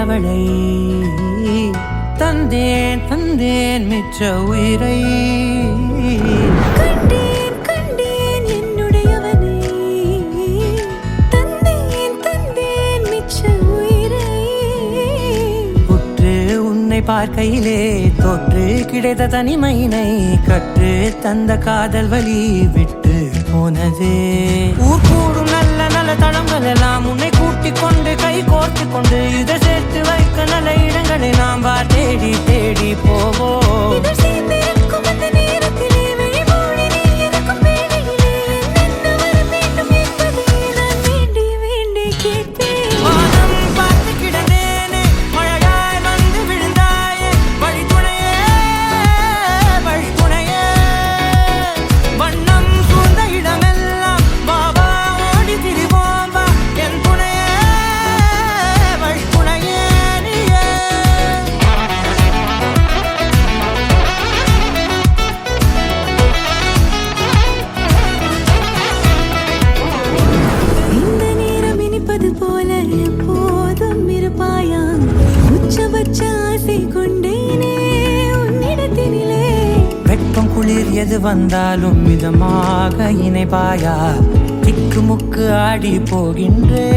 அவளை தந்தேன் தந்தேன் மிச்ச உயிரை கண்டேன் கண்டேன் என்னுடையவனை தந்தேன் தந்தேன் மிச்ச உயிரை உற்று உன்னை பார்க்கையிலே தொற்று கிடைத்த தனிமையினை கற்று தந்த காதல் வழி விட்டு போனதே ஊர் கூடும் நல்ல நல்ல தளங்கள் எல்லாம் உன்னை கூட்டிக் கொண்டு கை கோர்த்து கொண்டு இதை சேர்த்து வைக்க நல்ல இடங்களை நாம் தேடி தேடி போவோம் இதழ் சேர்ந்திருக்கும் அந்த நேரத்திலே விழிமூடி நீ இருக்கும் வேளையிலே என்ன வர வேண்டும் என்பதை நான் வேண்டி வேண்டி கேட்பேன் வானம் பார்த்து கிடந்தேனே மழையாய் வந்து விழுந்தாயே வழித்துணையே வழித்துணையே வண்ணம் சூழ்ந்த இடமெல்லாம் பாபா ஓடி திரிவோம் வா என் துணையே வழித்துணையே நீயே இந்த நேரம் இனிப்பது போல எப்போதும் இருப்பாயா உச்சபட்ச ஆசை கொண்டேனே உன்னிடத்தினிலே வெப்பம் குளிர் எது வந்தாலும் மிதமாக இணைப்பாயா திக்கு முக்கு ஆடி போகின்றே